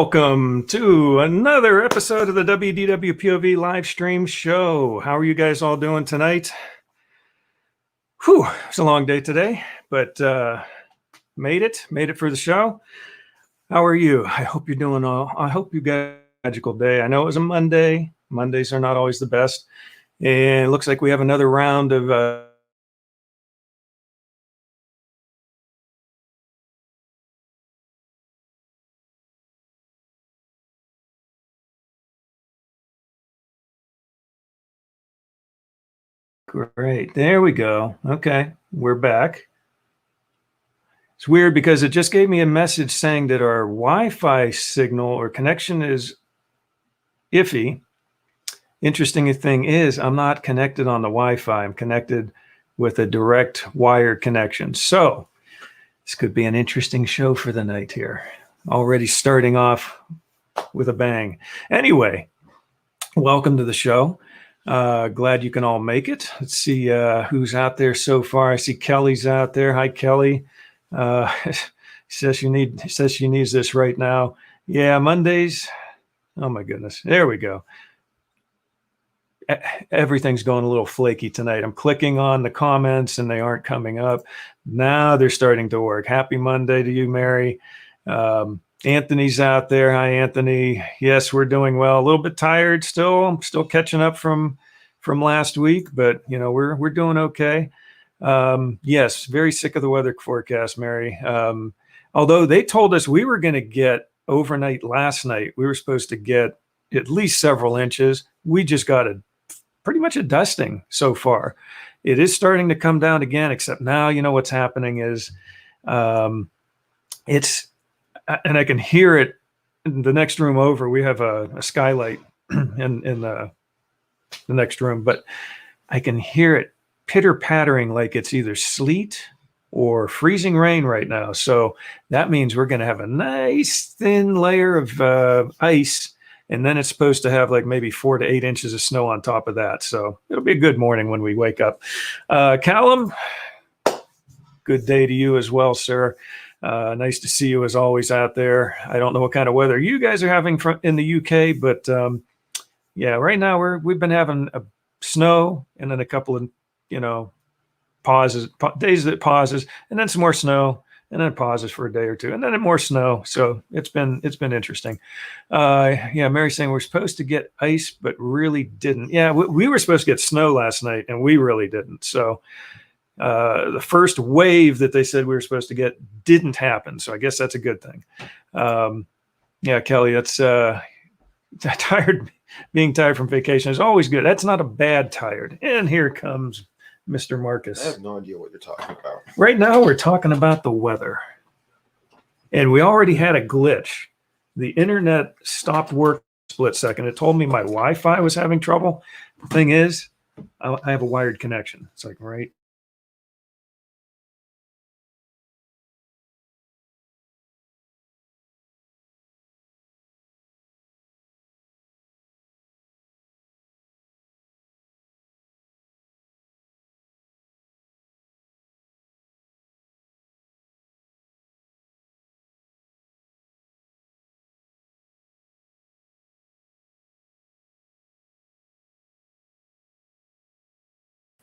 Welcome to another episode of the WDWpov live stream show. How are you guys all doing tonight? Whew, it's a long day today, but made it for the show. How are you? I hope you're doing I hope you got a magical day. I know it was a Monday. Mondays are not always the best. And it looks like we have another round of Great. There we go. Okay, we're back. It's weird because it just gave me a message saying that our Wi-Fi signal or connection is iffy. Interesting thing is I'm not connected on the Wi-Fi. I'm connected with a direct wired connection. So this could be an interesting show for the night here. Already starting off with a bang. Anyway, welcome to the show. Glad you can all make it. Let's see who's out there so far. I see Kelly's out there. Hi, Kelly. Says she needs this right now. Yeah, Mondays. Oh my goodness. There we go. Everything's going a little flaky tonight. I'm clicking on the comments and they aren't coming up. Now they're starting to work. Happy Monday to you, Mary. Anthony's out there. Hi, Anthony. Yes, we're doing well. A little bit tired still. I'm still catching up from last week, but you know, we're doing okay. Yes, very sick of the weather forecast, Mary. Although they told us we were going to get overnight last night, we were supposed to get at least several inches. We just got pretty much a dusting so far. It is starting to come down again, except now, you know, what's happening is and I can hear it in the next room over. We have a skylight in the next room, but I can hear it pitter pattering like it's either sleet or freezing rain right now. So that means we're going to have a nice thin layer of ice. And then it's supposed to have like maybe 4 to 8 inches of snow on top of that. So it'll be a good morning when we wake up. Callum, good day to you as well, sir. Nice to see you as always out there. I don't know what kind of weather you guys are having in the UK, but yeah, right now we've been having a snow and then a couple of, you know, days that pauses, and then some more snow, and then it pauses for a day or two, and then more snow. So it's been interesting. Yeah, Mary's saying we're supposed to get ice, but really didn't. Yeah, we were supposed to get snow last night, and we really didn't. So the first wave that they said we were supposed to get didn't happen. So I guess that's a good thing. Yeah, Kelly, that's being tired from vacation is always good. That's not a bad tired. And here comes Mr. Marcus. I have no idea what you're talking about. Right now we're talking about the weather. And we already had a glitch. The internet stopped working a split second. It told me my Wi-Fi was having trouble. The thing is, I have a wired connection. It's like, right.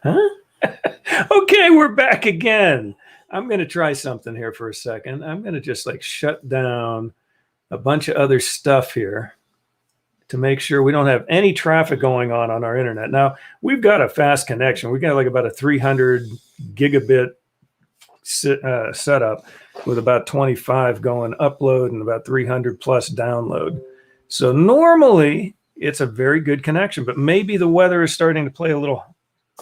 Huh? Okay, we're back again. I'm going to try something here for a second. I'm going to just like shut down a bunch of other stuff here to make sure we don't have any traffic going on our internet. Now, we've got a fast connection. We've got like about a 300 gigabit setup with about 25 going upload and about 300 plus download. So normally it's a very good connection, but maybe the weather is starting to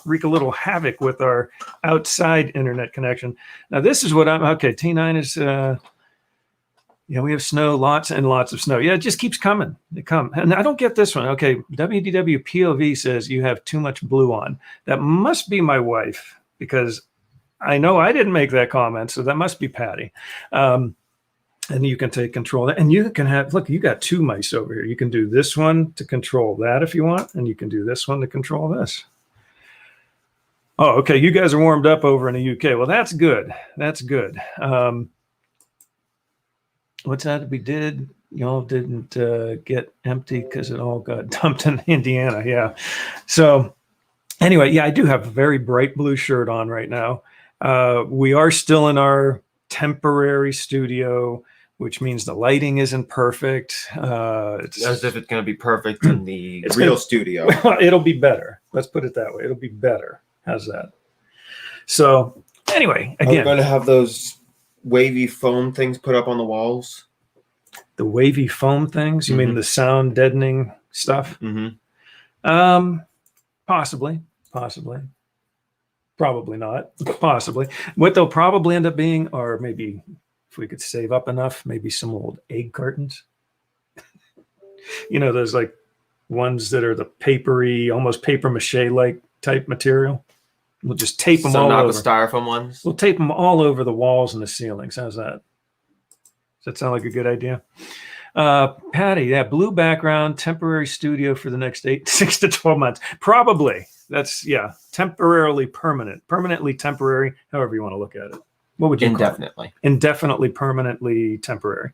wreak a little havoc with our outside internet connection. Now this is what okay. T9 is, yeah, we have snow, lots and lots of snow. Yeah, it just keeps coming. And I don't get this one. Okay, WDWpov says you have too much blue on. That must be my wife because I know I didn't make that comment, so that must be Patty. And you can take control of that. And you can have, look, you got 2 mice over here. You can do this one to control that if you want, and you can do this one to control this. Oh, okay. You guys are warmed up over in the UK. Well, that's good. That's good. What's that we did? y'all didn't get empty because it all got dumped in Indiana. Yeah. So anyway, yeah, I do have a very bright blue shirt on right now. We are still in our temporary studio, which means the lighting isn't perfect. It's as if it's going to be perfect in the real studio. It'll be better. Let's put it that way. It'll be better. How's that? So anyway, again, I'm going to have those wavy foam things put up on the walls. The wavy foam things? You mean the sound deadening stuff? Possibly. Probably not. Possibly. What they'll probably end up being, or maybe if we could save up enough, maybe some old egg cartons. You know, those like ones that are the papery, almost paper mache like type material. We'll just tape them all over. So not the styrofoam ones? We'll tape them all over the walls and the ceilings. How's that? Does that sound like a good idea? Patty, yeah, blue background, temporary studio for the next 6 to 12 months. Probably. That's, yeah, temporarily permanent. Permanently temporary, however you want to look at it. What would you indefinitely call it? Indefinitely, permanently temporary.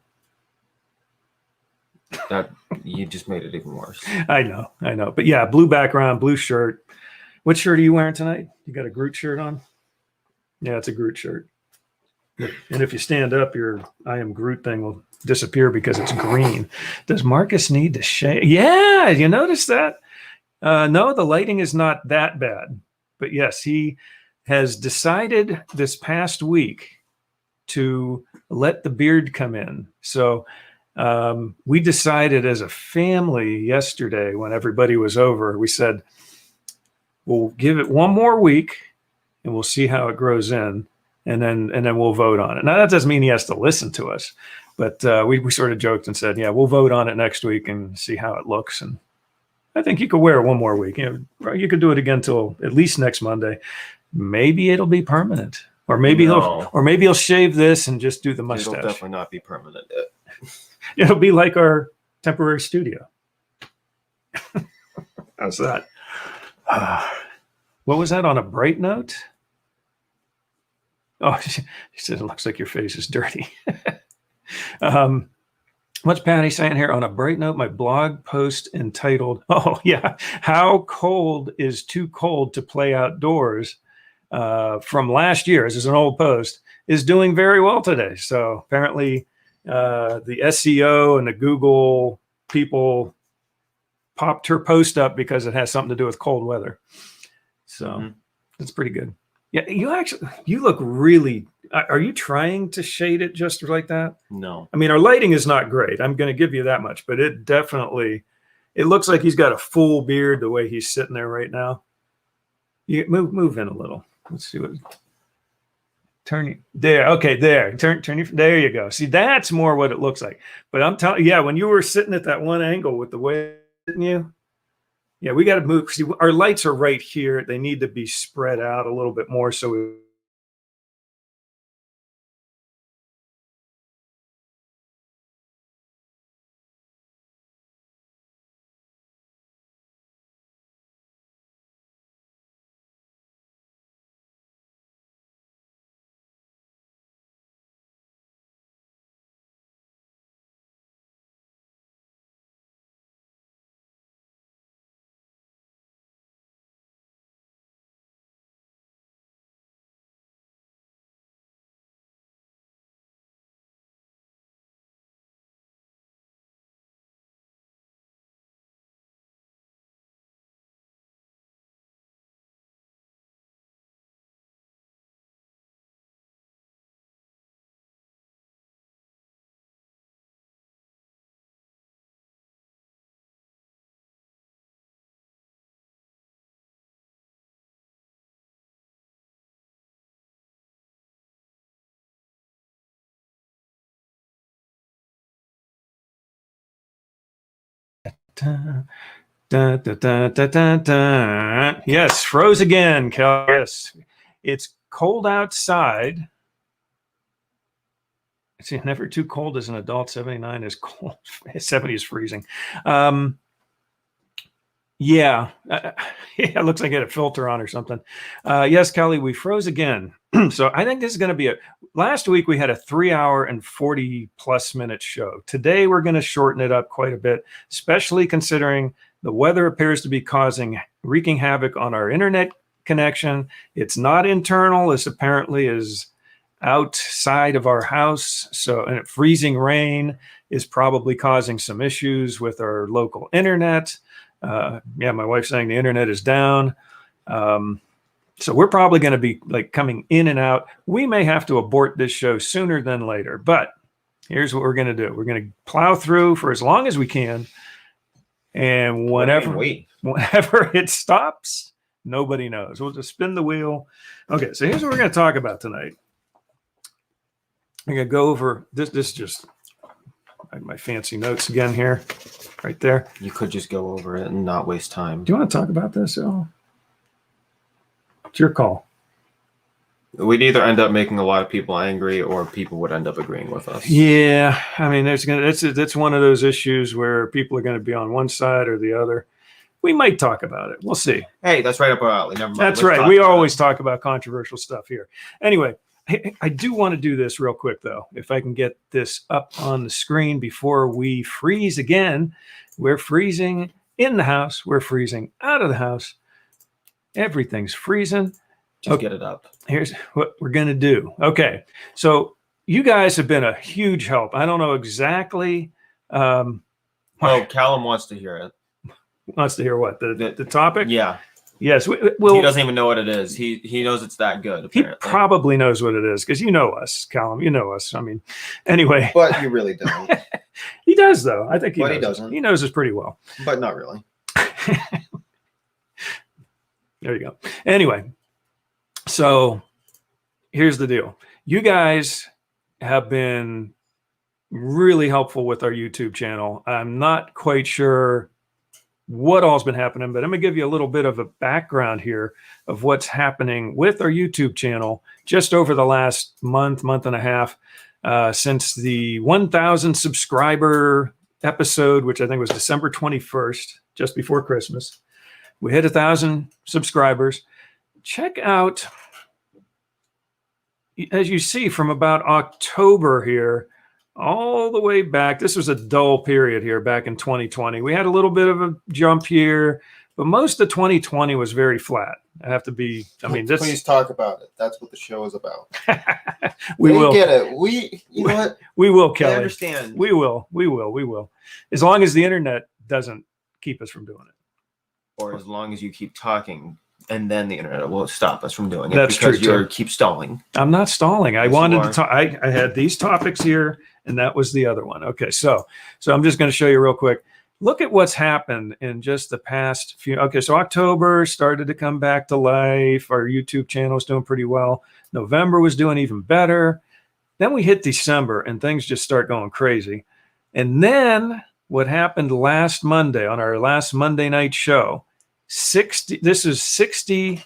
That you just made it even worse. I know. But yeah, blue background, blue shirt. What shirt are you wearing tonight? You got a Groot shirt on? Yeah, it's a Groot shirt. And if you stand up, your I am Groot thing will disappear because it's green. Does Marcus need to shave? Yeah, you notice that? No, the lighting is not that bad. But yes, he has decided this past week to let the beard come in. So we decided as a family yesterday when everybody was over, we said, we'll give it one more week and we'll see how it grows in. And then we'll vote on it. Now, that doesn't mean he has to listen to us. But we sort of joked and said, yeah, we'll vote on it next week and see how it looks. And I think you could wear it one more week. You could do it again till at least next Monday. Maybe it'll be permanent. Or maybe he'll shave this and just do the mustache. It'll definitely not be permanent. It'll be like our temporary studio. How's that? What was that on a bright note? Oh, she said, it looks like your face is dirty. What's Patty saying here? On a bright note, my blog post entitled, oh, yeah, How Cold is Too Cold to Play Outdoors from last year, this is an old post, is doing very well today. So apparently the SEO and the Google people popped her post up because it has something to do with cold weather. So that's pretty good. Yeah, you look really, are you trying to shade it just like that? No. I mean, our lighting is not great. I'm going to give you that much, but it looks like he's got a full beard the way he's sitting there right now. You move in a little. Let's see what, there. Okay, there. There you go. See, that's more what it looks like. But I'm telling you, yeah, when you were sitting at that one angle with the way, didn't you? Yeah, we got to move. See, our lights are right here. They need to be spread out a little bit more. So we Yes, froze again, Kel. Yes, it's cold outside. See, never too cold as an adult. 79 is cold. 70 is freezing. Yeah. Yeah, it looks like it had a filter on or something. Yes, Kelly, we froze again. So I think this is going to be last week we had a 3 hour and 40+ minute show. Today we're going to shorten it up quite a bit, especially considering the weather appears to be wreaking havoc on our internet connection. It's not internal. This apparently is outside of our house. So, and freezing rain is probably causing some issues with our local internet. Yeah, my wife's saying the internet is down. So we're probably going to be like coming in and out. We may have to abort this show sooner than later, but here's what we're going to do. We're going to plow through for as long as we can. And whenever it stops, nobody knows. We'll just spin the wheel. Okay, so here's what we're going to talk about tonight. I'm going to go over this just my fancy notes again here, right there. You could just go over it and not waste time. Do you want to talk about this at all? It's your call. We'd either end up making a lot of people angry, or people would end up agreeing with us. Yeah, I mean, that's one of those issues where people are going to be on one side or the other. We might talk about it. We'll see. Hey, that's right up our alley. Never mind. That's right. We always talk about controversial stuff here. Anyway, I do want to do this real quick, though. If I can get this up on the screen before we freeze again. We're freezing in the house. We're freezing out of the house. Everything's freezing. Just get it up. Here's what we're going to do. Okay. So you guys have been a huge help. I don't know exactly. Callum wants to hear it. Wants to hear what? The topic? Yeah. Yes. He doesn't even know what it is. He knows it's that good, apparently. He probably knows what it is because you know us, Callum. You know us. I mean, anyway. But you really don't. He does, though. I think he knows. He doesn't. He knows us pretty well. But not really. There you go. Anyway, so here's the deal. You guys have been really helpful with our YouTube channel. I'm not quite sure what all's been happening, but I'm going to give you a little bit of a background here of what's happening with our YouTube channel just over the last month and a half since the 1,000 subscriber episode, which I think was December 21st, just before Christmas. We hit 1,000 subscribers. Check out, as you see, from about October here, all the way back. This was a dull period here back in 2020. We had a little bit of a jump here, but most of 2020 was very flat. Please talk about it. That's what the show is about. We will get it. You know what? We will, Kelly. I understand. We will. As long as the internet doesn't keep us from doing it. Or as long as you keep talking, and then the internet will stop us from doing it. That's because true. You keep stalling. I'm not stalling. I Yes, wanted to talk. I had these topics here, and that was the other one. Okay, so I'm just going to show you real quick. Look at what's happened in just the past few. Okay, so October started to come back to life. Our YouTube channel is doing pretty well. November was doing even better. Then we hit December, and things just start going crazy. And then what happened last Monday on our last Monday night show? 60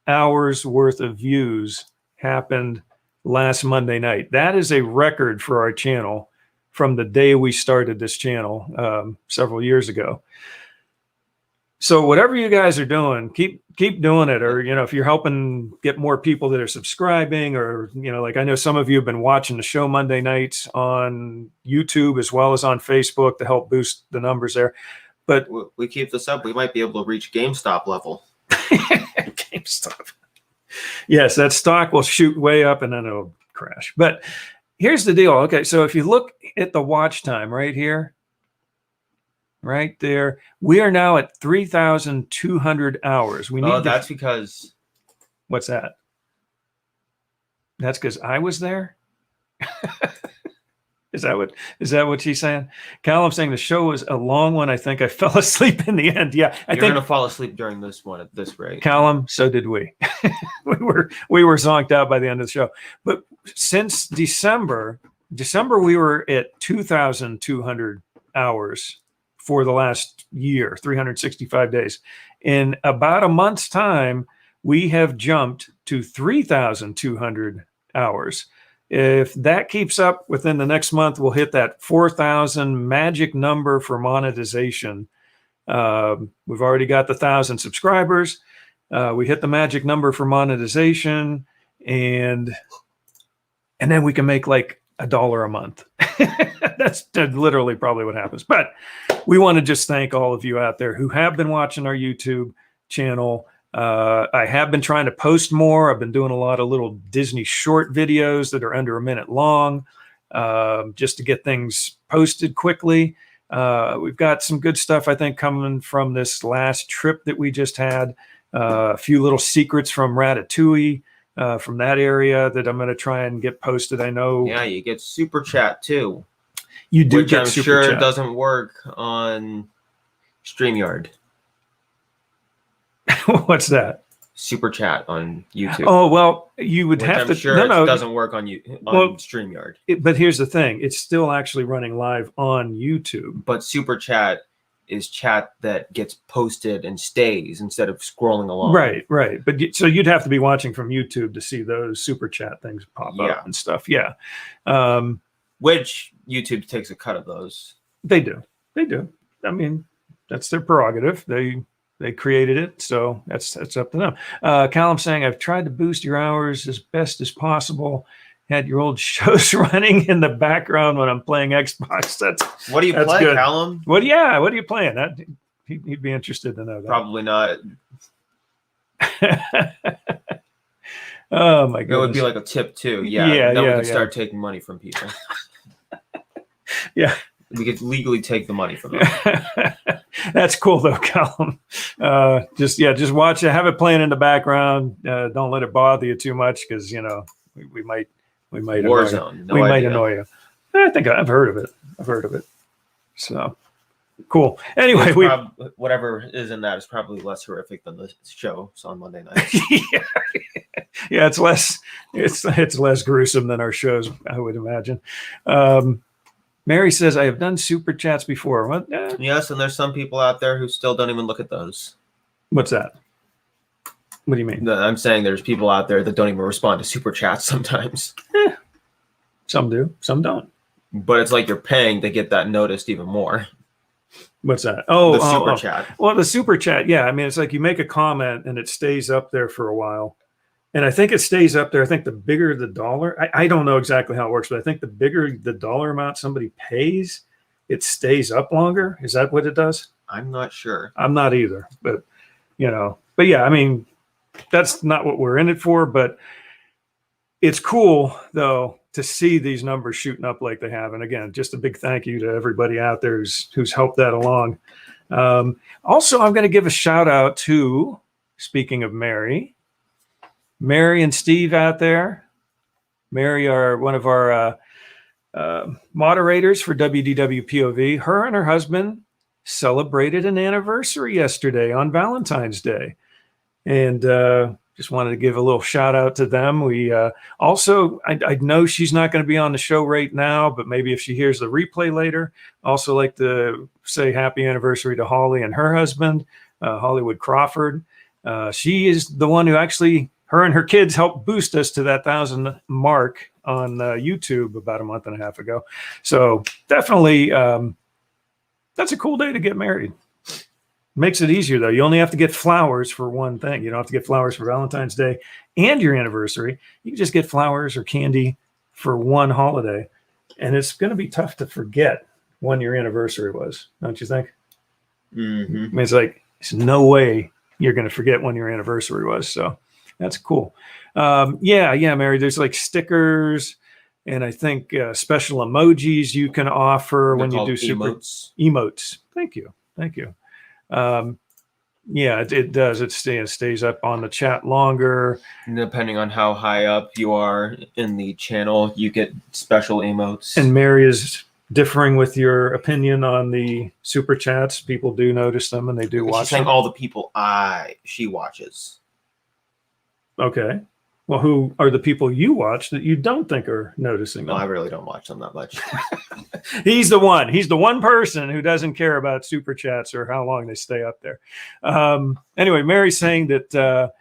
hours worth of views happened last Monday night. That is a record for our channel from the day we started this channel several years ago. So whatever you guys are doing, keep doing it. Or, if you're helping get more people that are subscribing, or, like I know some of you have been watching the show Monday nights on YouTube as well as on Facebook to help boost the numbers there. But we keep this up, we might be able to reach GameStop level. GameStop. Yes, that stock will shoot way up and then it'll crash. But here's the deal. Okay, so if you look at the watch time right here, right there, we are now at 3,200 hours. That's because... What's that? That's because I was there? Is that what she's saying? Callum's saying the show was a long one. I think I fell asleep in the end. Yeah, You're going to fall asleep during this one at this rate. Callum, so did we. we were zonked out by the end of the show. But since December we were at 2,200 hours for the last year, 365 days. In about a month's time, we have jumped to 3,200 hours. If that keeps up within the next month, we'll hit that 4,000 magic number for monetization. We've already got the 1,000 subscribers. We hit the magic number for monetization, and then we can make like $1 a month. That's literally probably what happens. But we want to just thank all of you out there who have been watching our YouTube channel. I have been trying to post more. I've been doing a lot of little Disney short videos that are under a minute long, just to get things posted quickly. We've got some good stuff, I think, coming from this last trip that we just had. A few little secrets from Ratatouille, from that area that I'm going to try and get posted. I know. Yeah, you get super chat too. You do which get I'm super sure chat. doesn't work on StreamYard. What's that? Super chat on YouTube. Oh, well, you would which have I'm to. sure No, it doesn't work on StreamYard. But here's the thing: it's still actually running live on YouTube. But super chat is chat that gets posted and stays instead of scrolling along. Right. But so you'd have to be watching from YouTube to see those super chat things pop up and stuff. Yeah. Which YouTube takes a cut of those. They do. I mean, that's their prerogative. They created it, so that's up to them. Callum saying, I've tried to boost your hours as best as possible. Had your old shows running in the background when I'm playing Xbox. What do you play, good. Callum? What are you playing? He'd be interested to know that. Probably not. Oh my goodness. It would be like a tip too. Yeah. Then we could start taking money from people. Yeah. We could legally take the money from them. That's cool though, Callum. Just watch it, have it playing in the background. Don't let it bother you too much, because we might Warzone. We might annoy you. I think I've heard of it. So cool. Anyway, whatever is in that is probably less horrific than the show on Monday night. Yeah, it's less gruesome than our shows, I would imagine. Mary says, I have done super chats before. What? Yes, and there's some people out there who still don't even look at those. What's that? What do you mean? I'm saying there's people out there that don't even respond to super chats sometimes. Some do, some don't. But it's like you're paying to get that noticed even more. What's that? Oh, the super chat. Well, the super chat, yeah. I mean, it's like you make a comment and it stays up there for a while. And I think it stays up there. I think the bigger the dollar, I don't know exactly how it works, but I think the bigger the dollar amount somebody pays, it stays up longer. Is that what it does? I'm not sure. I'm not either, but yeah, I mean, that's not what we're in it for, but it's cool though to see these numbers shooting up like they have. And again, just a big thank you to everybody out there who's helped that along. Also, I'm going to give a shout out to, speaking of Mary and Steve out there. Mary are one of our moderators for WDWpov. Her and her husband celebrated an anniversary yesterday on Valentine's Day. And just wanted to give a little shout out to them. We also, I know she's not going to be on the show right now, but maybe if she hears the replay later, also like to say happy anniversary to Holly and her husband, Hollywood Crawford. She is the one who actually, her and her kids helped boost us to that 1,000 mark on YouTube about a month and a half ago. So definitely, that's a cool day to get married. Makes it easier though. You only have to get flowers for one thing. You don't have to get flowers for Valentine's Day and your anniversary. You can just get flowers or candy for one holiday. And it's going to be tough to forget when your anniversary was, don't you think? Mm-hmm. I mean, it's like, there's no way you're going to forget when your anniversary was. So that's cool. Yeah, Mary, there's like stickers and I think special emojis you can offer when you do super emotes. Thank you. Yeah, it does. It stays up on the chat longer. Depending on how high up you are in the channel, you get special emotes. And Mary is differing with your opinion on the super chats. People do notice them and they do watch them. She's saying all the people she watches. Okay. Well, who are the people you watch that you don't think are noticing them? Well, I really don't watch them that much. He's the one person who doesn't care about super chats or how long they stay up there. Anyway, Mary's saying that,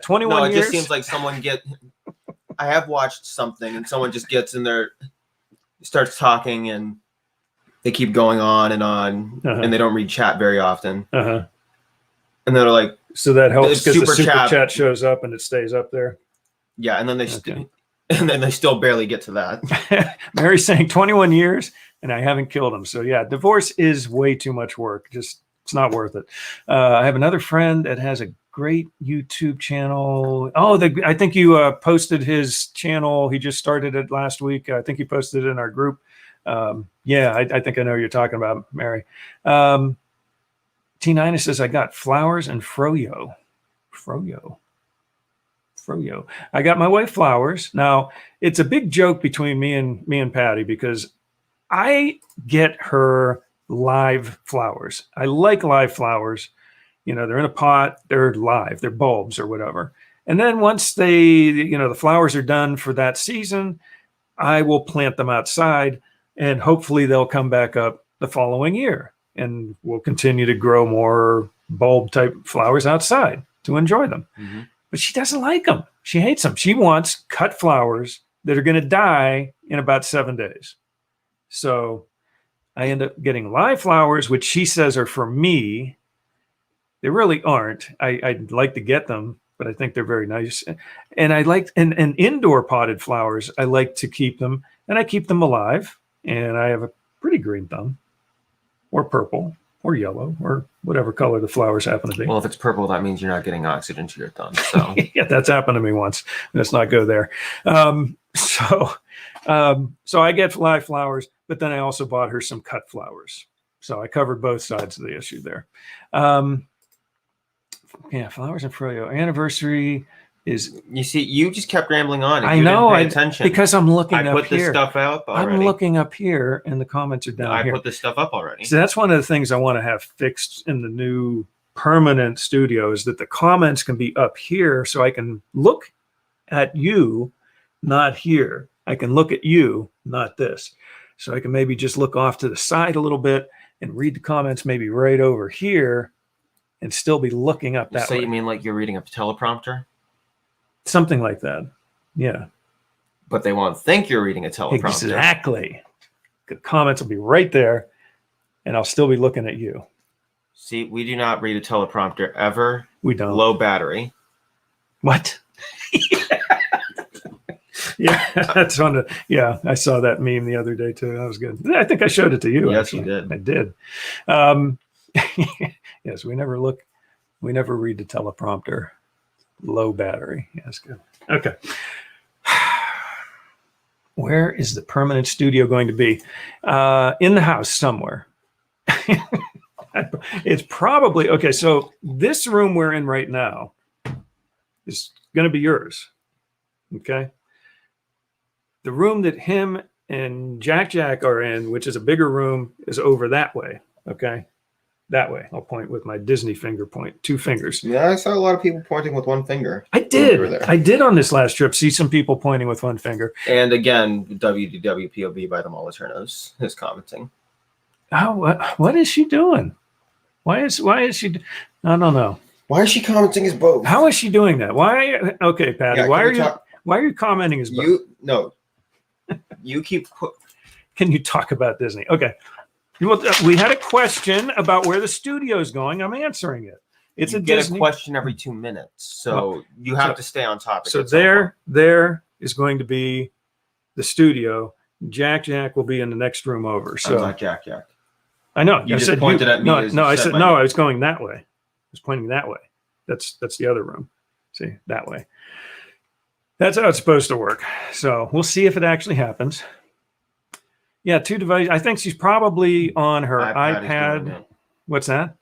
21 no, it years. Just seems like I have watched something and someone just gets in there, starts talking and they keep going on, and they don't read chat very often. Uh-huh. And they're like, so that helps because the super chat chat shows up and it stays up there. Yeah, and then they still barely get to that. Mary's saying 21 years and I haven't killed him. So yeah, divorce is way too much work. Just it's not worth it. I have another friend that has a great YouTube channel. Oh, I think you posted his channel. He just started it last week. I think he posted it in our group. Yeah, I think I know what you're talking about, Mary. T9 says, I got flowers and froyo. Froyo. I got my wife flowers. Now, it's a big joke between me and Patty because I get her live flowers. I like live flowers. You know, they're in a pot, they're live, they're bulbs or whatever. And then once the flowers are done for that season, I will plant them outside and hopefully they'll come back up the following year and we'll continue to grow more bulb type flowers outside to enjoy them. Mm-hmm. But she doesn't like them. She hates them. She wants cut flowers that are going to die in about 7 days. So I end up getting live flowers, which she says are for me. They really aren't. I'd like to get them, but I think they're very nice. And I like and indoor potted flowers. I like to keep them, and I keep them alive. And I have a pretty green thumb, or purple, or yellow, or whatever color the flowers happen to be. Well, if it's purple, that means you're not getting oxygen to your thumb. So yeah, that's happened to me once. Let's not go there. So I get live flowers, but then I also bought her some cut flowers. So I covered both sides of the issue there. Yeah, flowers and froyo. Anniversary is. You see, you just kept rambling on. I know. Didn't pay attention because I'm looking up here. I put this stuff up already. I'm looking up here, and the comments are down here. I put this stuff up already. So that's one of the things I want to have fixed in the new permanent studio is that the comments can be up here, so I can look at you, not here. I can look at you, not this. So I can maybe just look off to the side a little bit and read the comments maybe right over here and still be looking up that way. So you mean like you're reading a teleprompter? Something like that. Yeah. But they won't think you're reading a teleprompter. Exactly. The comments will be right there and I'll still be looking at you. See, we do not read a teleprompter ever. We don't. Low battery. What? Yeah, that's on the. Yeah, I saw that meme the other day too. That was good. I think I showed it to you. Yes, actually. you did. I did. Yes, we never read the teleprompter. Low battery. Yes, good. Okay. Where is the permanent studio going to be? In the house somewhere. It's probably okay. So this room we're in right now is going to be yours. Okay. The room that him and Jack are in, which is a bigger room, is over that way. Okay. That way. I'll point with my Disney finger point, 2 fingers. Yeah, I saw a lot of people pointing with 1 finger. I did. I did on this last trip see some people pointing with 1 finger. And again, WDWpov by the Moliternos is commenting. Oh, what is she doing? Why is she? I don't know. Why is she commenting as both? How is she doing that? Why? Okay, Patty. Yeah, why are you commenting as both? You keep. Can you talk about Disney? Okay. We had a question about where the studio is going. I'm answering it. It's you a get Disney. A question every 2 minutes, so you have to stay on topic. So there is going to be the studio. Jack will be in the next room over. So I'm not Jack. I know. You just pointed at me. No. I said no. I was going that way. I was pointing that way. That's the other room. See, that way. That's how it's supposed to work. So we'll see if it actually happens. Yeah, 2 devices. I think she's probably on her iPad. What's that?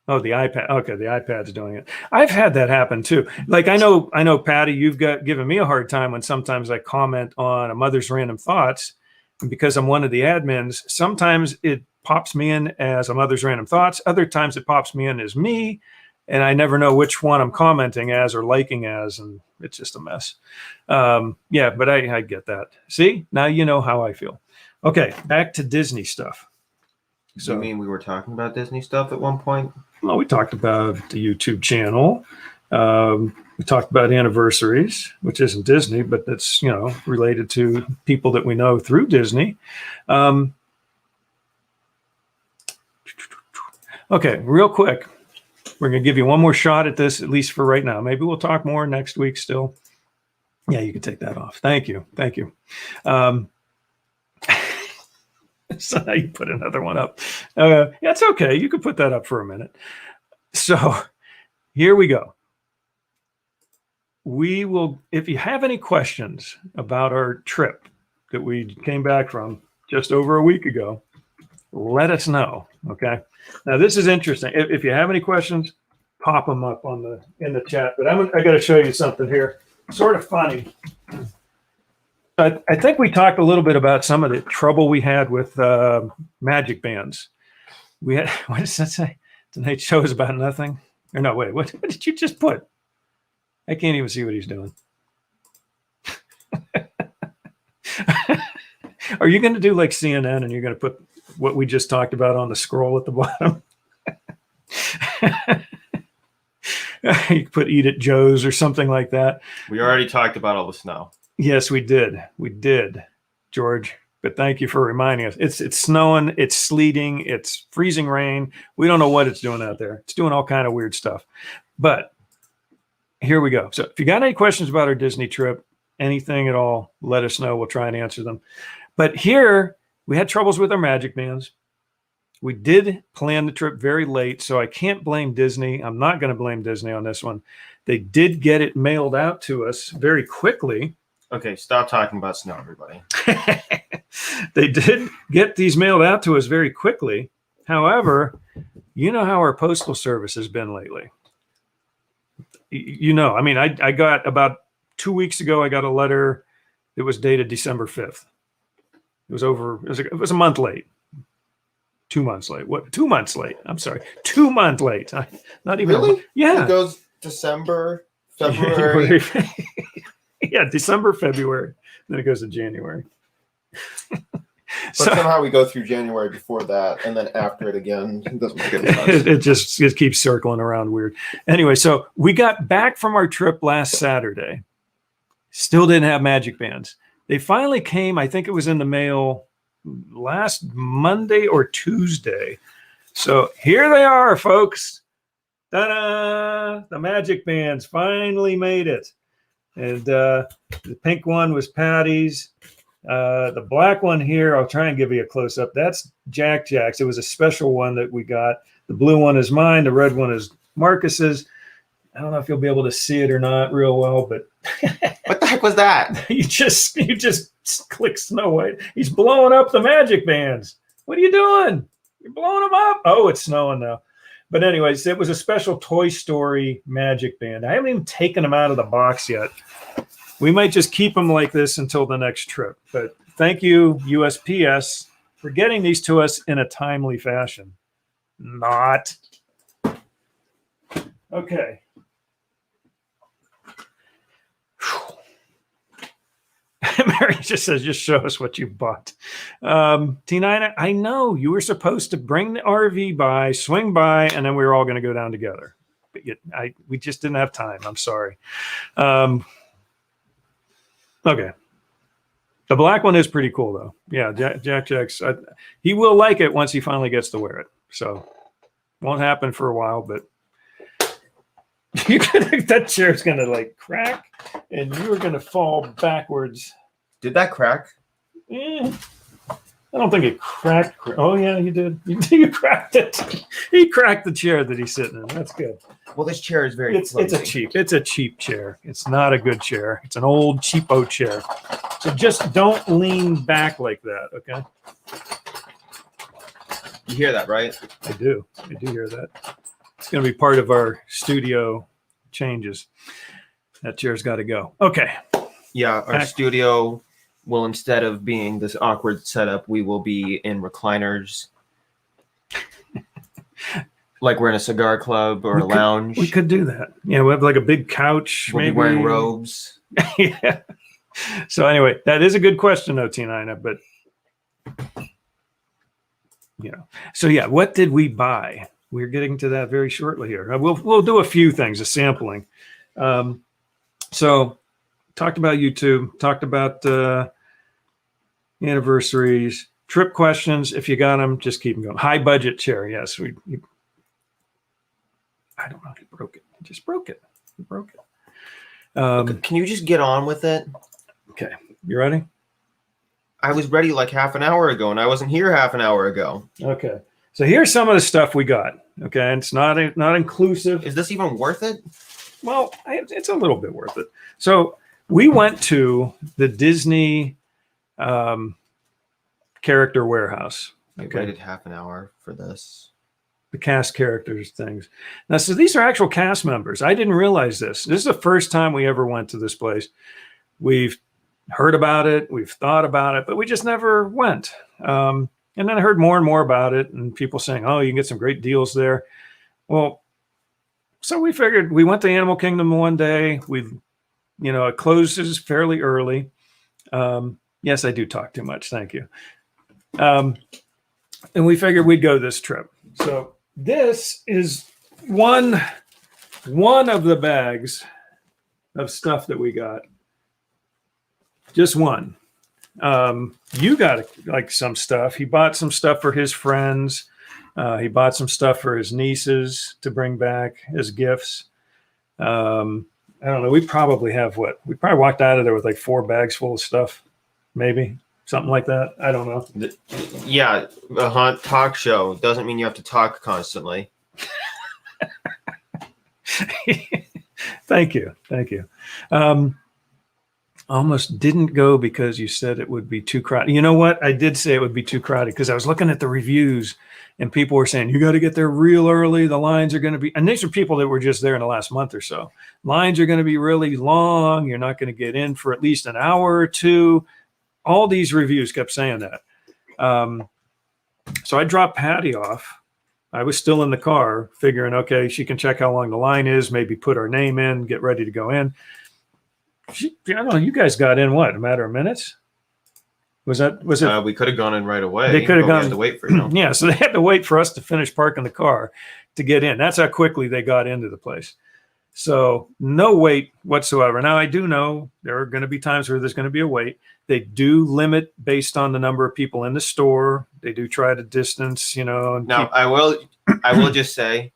Oh, the iPad. Okay, the iPad's doing it. I've had that happen too. Like I know, Patty, you've given me a hard time when sometimes I comment on a Mother's Random Thoughts, and because I'm one of the admins, sometimes it pops me in as a Mother's Random Thoughts. Other times it pops me in as me, and I never know which one I'm commenting as or liking as, and it's just a mess. Yeah, but I get that. See, now you know how I feel. Okay, back to Disney stuff. So you mean we were talking about Disney stuff at one point? Well, we talked about the YouTube channel. We talked about anniversaries, which isn't Disney, but that's related to people that we know through Disney. Okay, real quick. We're going to give you one more shot at this, at least for right now. Maybe we'll talk more next week still. Yeah, you can take that off. Thank you. Thank you. So now you put another one up. Yeah, it's okay. You can put that up for a minute. So here we go. We will, if you have any questions about our trip that we came back from just over a week ago, let us know. Okay. Now this is interesting. If you have any questions, pop them up in the chat. But I got to show you something here. Sort of funny. I think we talked a little bit about some of the trouble we had with magic bands. We had, what does that say? Tonight's show is about nothing. Or no, wait, what did you just put? I can't even see what he's doing. Are you going to do like CNN and you're going to put what we just talked about on the scroll at the bottom? You could put Eat at Joe's or something like that. We already talked about all the snow. Yes, we did. We did, George. But thank you for reminding us. It's snowing, it's sleeting, it's freezing rain. We don't know what it's doing out there. It's doing all kind of weird stuff. But here we go. So if you got any questions about our Disney trip, anything at all, let us know. We'll try and answer them. But here we had troubles with our magic bands. We did plan the trip very late, so I can't blame Disney. I'm not going to blame Disney on this one. They did get it mailed out to us very quickly. Okay, stop talking about snow, everybody. They did get these mailed out to us very quickly. However, you know how our postal service has been lately. You know, I mean, I got about 2 weeks ago, I got a letter that was dated December 5th. It was a month late. 2 months late. What? 2 months late. I'm sorry. 2 months late. Not even. Really? Yeah. It goes December, February. Yeah, December, February. Then it goes to January. But somehow we go through January before that, and then after it again. It doesn't make any sense. It just keeps circling around weird. Anyway, so we got back from our trip last Saturday. Still didn't have magic bands. They finally came, I think it was in the mail last Monday or Tuesday. So here they are, folks. Ta-da! The magic bands finally made it. And the pink one was Patty's. The black one here, I'll try and give you a close-up. That's Jack Jack's. It was a special one that we got. The blue one is mine. The red one is Marcus's. I don't know if you'll be able to see it or not real well, but What the heck was that? you just click Snow White. He's blowing up the magic bands. What are you doing? You're blowing them up. Oh, it's snowing now. But anyways, it was a special Toy Story magic band. I haven't even taken them out of the box yet. We might just keep them like this until the next trip. But thank you, USPS, for getting these to us in a timely fashion. Not. Okay. Mary just says, just show us what you bought. T9, I know you were supposed to bring the RV by, swing by, and then we were all going to go down together. But we just didn't have time. I'm sorry. Okay. The black one is pretty cool, though. Yeah, Jack Jack's. He will like it once he finally gets to wear it. So won't happen for a while, but that chair's going to like crack, and you are going to fall backwards. Did that crack? I don't think it cracked. Oh, yeah, you did. You cracked it. He cracked the chair that he's sitting in. That's good. Well, this chair is very It's a cheap chair. It's not a good chair. It's an old cheapo chair. So just don't lean back like that, okay? You hear that, right? I do hear that. It's going to be part of our studio changes. That chair's got to go. Okay. Yeah, our studio will, instead of being this awkward setup, we will be in recliners. Like we're in a cigar club or a lounge. We could do that. Yeah, we have like a big couch. We'll be wearing robes. Yeah. So anyway, that is a good question, though, T9. But so yeah, what did we buy? We're getting to that very shortly here. We'll do a few things, a sampling. So talked about YouTube, talked about anniversaries, trip questions. If you got them, just keep them going. High budget chair. Yes, I don't know. He broke it. He just broke it. He broke it. Can you just get on with it? Okay. You ready? I was ready like half an hour ago, and I wasn't here half an hour ago. Okay. So here's some of the stuff we got. Okay. And it's not inclusive. Is this even worth it? Well, it's a little bit worth it. So we went to the Disney character warehouse. I Okay. waited half an hour for this. The cast characters things. Now, so these are actual cast members. I didn't realize this. This is the first time we ever went to this place. We've heard about it. We've thought about it, but we just never went. And then I heard more and more about it and people saying, oh, you can get some great deals there. Well, so we figured we went to Animal Kingdom one day. It closes fairly early. Yes, I do talk too much. Thank you. And we figured we'd go this trip. So this is one of the bags of stuff that we got. Just one. You got like some stuff. He bought some stuff for his friends. He bought some stuff for his nieces to bring back as gifts. I don't know. We probably have we probably walked out of there with like 4 bags full of stuff, maybe something like that. I don't know. Yeah, a talk show doesn't mean you have to talk constantly. Thank you. Almost didn't go because you said it would be too crowded. You know what? I did say it would be too crowded because I was looking at the reviews and people were saying, you got to get there real early. The lines are going to be, and these are people that were just there in the last month or so. Lines are going to be really long. You're not going to get in for at least an hour or two. All these reviews kept saying that. So I dropped Patty off. I was still in the car figuring, okay, she can check how long the line is, maybe put our name in, get ready to go in. I don't know. You guys got in what? A matter of minutes? Was it? We could have gone in right away. They could have gone. We had to wait for you. Yeah, so they had to wait for us to finish parking the car to get in. That's how quickly they got into the place. So no wait whatsoever. Now I do know there are going to be times where there's going to be a wait. They do limit based on the number of people in the store. They do try to distance, And Now I will just say.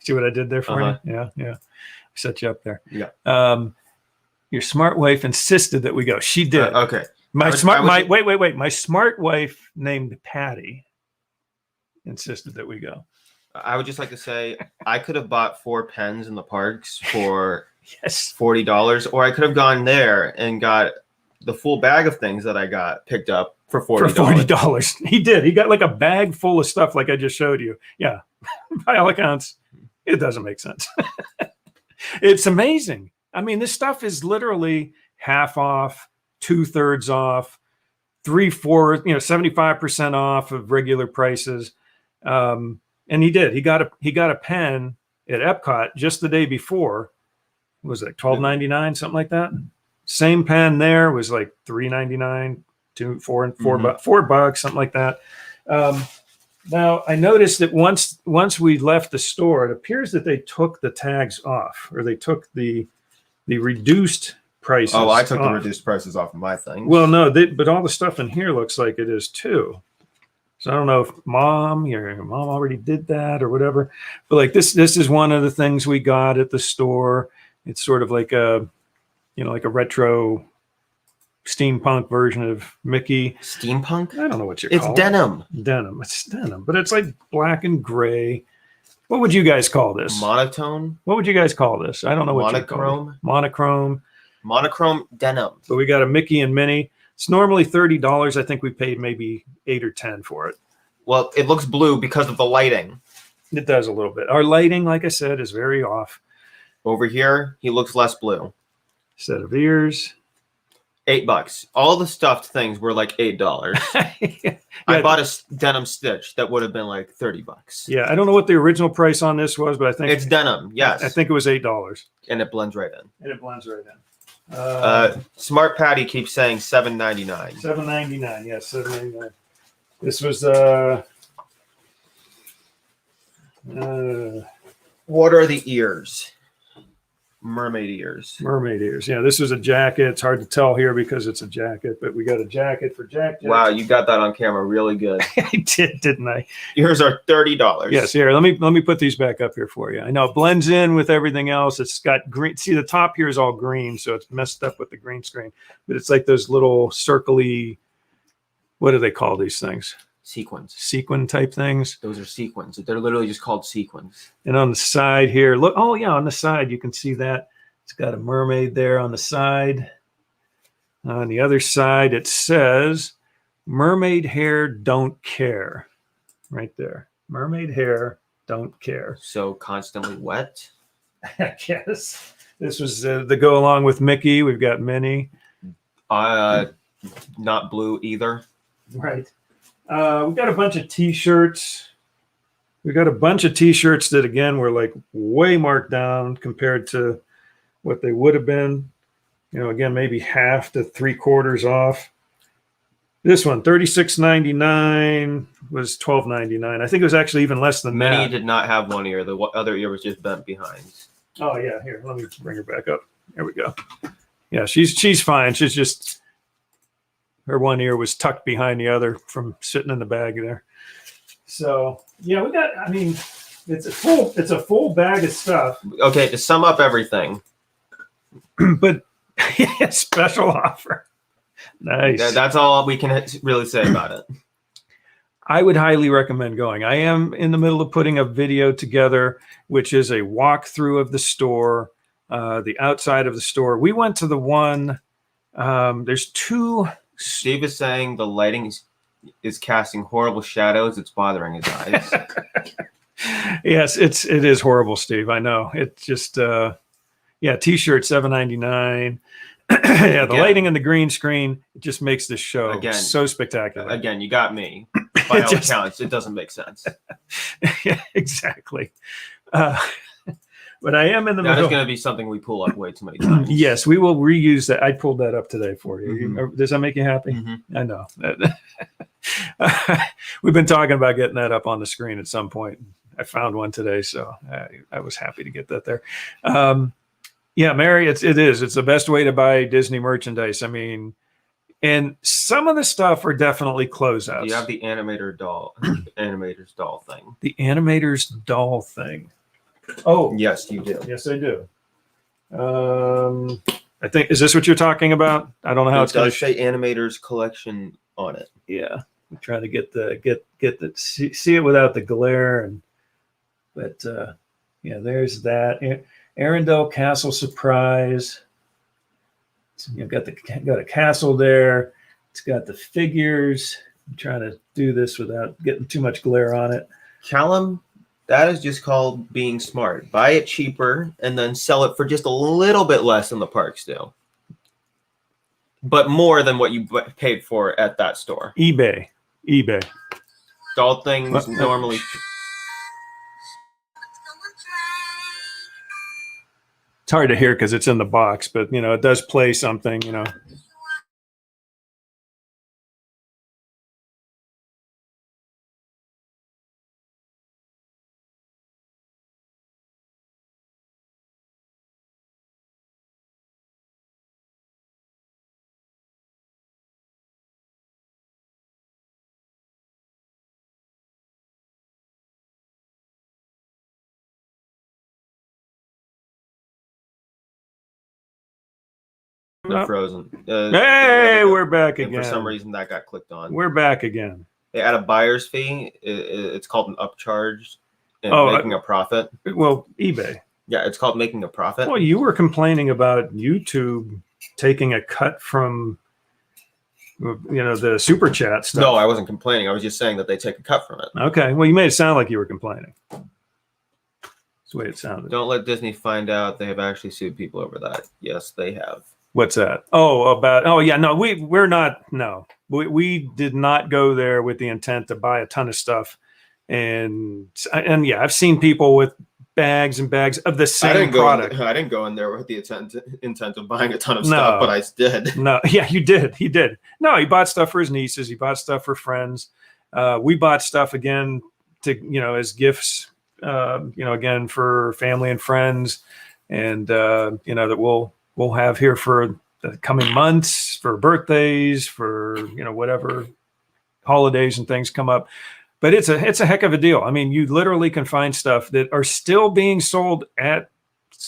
See what I did there for Uh-huh. you? Yeah. Set you up there. Yeah. Your smart wife insisted that we go. She did. Okay. My smart wife named Patty insisted that we go. I would just like to say I could have bought 4 pens in the parks for Yes. $40, or I could have gone there and got the full bag of things that I got picked up for $40. For $40. He did. He got like a bag full of stuff like I just showed you. Yeah. By all accounts, it doesn't make sense. It's amazing. I mean, this stuff is literally half off, 2/3 off, 3/4, 75% off of regular prices. And he did. He got a pen at Epcot just the day before. What was it, $12.99, something like that? Same pen there was like $3.99, $4, something like that. Now, I noticed that once we left the store, it appears that they took the tags off, or they took the reduced prices. Oh, I took off. the reduced prices off of my thing. Well, no, but all the stuff in here looks like it is too. So I don't know if your mom already did that or whatever. But like this is one of the things we got at the store. It's sort of like a retro steampunk version of Mickey. Steampunk? I don't know what you It's call denim. it. Denim. It's denim, but it's like black and gray. What would you guys call this? Monotone? What would you guys call this? I don't know what you call Monochrome? it. Monochrome. Monochrome denim. But we got a Mickey and Minnie. It's normally $30. I think we paid maybe $8 or $10 for it. Well, it looks blue because of the lighting. It does a little bit. Our lighting, like I said, is very off. Over here, he looks less blue. Set of ears. $8. All the stuffed things were like $8. Yeah, I bought a denim stitch that would have been like $30. Yeah, I don't know what the original price on this was, but I think It's denim, yes. I think it was $8. And it blends right in. And it blends right in. Smart Patty keeps saying $7.99. $7.99. Yes, $7.99. This was What are the ears? mermaid ears. Mermaid ears. Yeah, this was a jacket. It's hard to tell here because it's a jacket, but we got a jacket for Jack. Wow, you got that on camera really good. I did, didn't I? Ears are $30. Yes, here. Let me put these back up here for you. I know it blends in with everything else. It's got green. See, the top here is all green, so it's messed up with the green screen. But it's like those little circly. What do they call these things? Sequins. Sequin type things. Those are sequins. They're literally just called sequins. And on the side here, look. Oh yeah, on the side you can see that it's got a mermaid there on the side. On the other side, it says, "Mermaid hair don't care." Right there. Mermaid hair don't care. So constantly wet. I guess this was the go along with Mickey. We've got Minnie. Not blue either. Right. We've got a bunch of T-shirts. We've got a bunch of T-shirts that, again, were like way marked down compared to what they would have been. You know, again, maybe half to 3/4 off. This one, $36.99, was $12.99. I think it was actually even less than Minnie that. did not have one ear. The other ear was just bent behind. Oh yeah, here, let me bring her back up. There we go. Yeah, she's fine. She's just, her one ear was tucked behind the other from sitting in the bag there. So yeah, we got. I mean, it's a full bag of stuff. Okay, to sum up everything, But yeah, special offer. Nice. that's all we can really say about it. I would highly recommend going. I am in the middle of putting a video together, which is a walkthrough of the store, the outside of the store. We went to the one. There's two. Steve is saying the lighting is casting horrible shadows. It's bothering his eyes. Yes, it is horrible, Steve. I know. It's just yeah, T-shirt $7.99. Yeah, the lighting and the green screen, it just makes this show Again, so spectacular. Again, you got me. By all accounts, it doesn't make sense. Yeah, exactly. But I am in the That middle. is going to be something we pull up way too many times. Yes, we will reuse that. I pulled that up today for you. Mhm. Does that make you happy? Mm-hmm. I know. We've been talking about getting that up on the screen at some point. I found one today, so I was happy to get that there. Yeah, Mary, it is. It's the best way to buy Disney merchandise. I mean, and some of the stuff are definitely closeouts. Do you have the animator's doll thing? The animator's doll thing. Oh, Yes, you do. yes, I do. I think, is this what you're talking about? I don't know how It it's going does to. say animator's collection on it. Yeah, I'm trying to get the see it without the glare, but yeah, there's that. Arendelle Castle surprise. So you've got a castle there. It's got the figures. I'm trying to do this without getting too much glare on it. Callum, that is just called being smart. Buy it cheaper and then sell it for just a little bit less than the parks do. But more than what you paid for at that store. eBay. Doll things normally. It's hard to hear because it's in the box, but you know it does play something. You know. Frozen. Hey, we're back and again. for some reason that got clicked on. We're back again. They add a buyer's fee. It's called an upcharge and making a profit. Well, eBay. Yeah, it's called making a profit. Well, you were complaining about YouTube taking a cut from, the super chat stuff. No, I wasn't complaining. I was just saying that they take a cut from it. Okay. Well, you made it sound like you were complaining. That's the way it sounded. Don't let Disney find out they have actually sued people over that. Yes, they have. What's that? Oh, yeah. No, we're not. No, we did not go there with the intent to buy a ton of stuff. And yeah, I've seen people with bags and bags of the same product. I didn't go in there with the intent of buying a ton of stuff, but I did. No, yeah, you did. He did. No, he bought stuff for his nieces. He bought stuff for friends. We bought stuff again to, as gifts, again for family and friends. and that we'll have here for the coming months, for birthdays, for whatever holidays and things come up. But it's a heck of a deal. I mean, you literally can find stuff that are still being sold at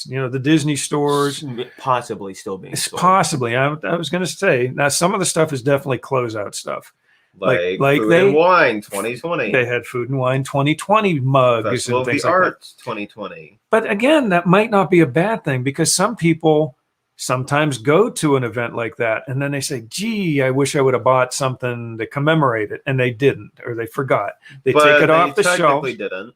the Disney stores, possibly still being sold. Possibly. I was going to say, now some of the stuff is definitely closeout stuff. Like Food and Wine 2020. They had Food and Wine 2020 mugs Festival and things of the like Arts that. 2020. But again, that might not be a bad thing, because some people sometimes go to an event like that and then they say, gee, I wish I would have bought something to commemorate it, and they didn't, or they forgot. They take it off the shelf. They didn't.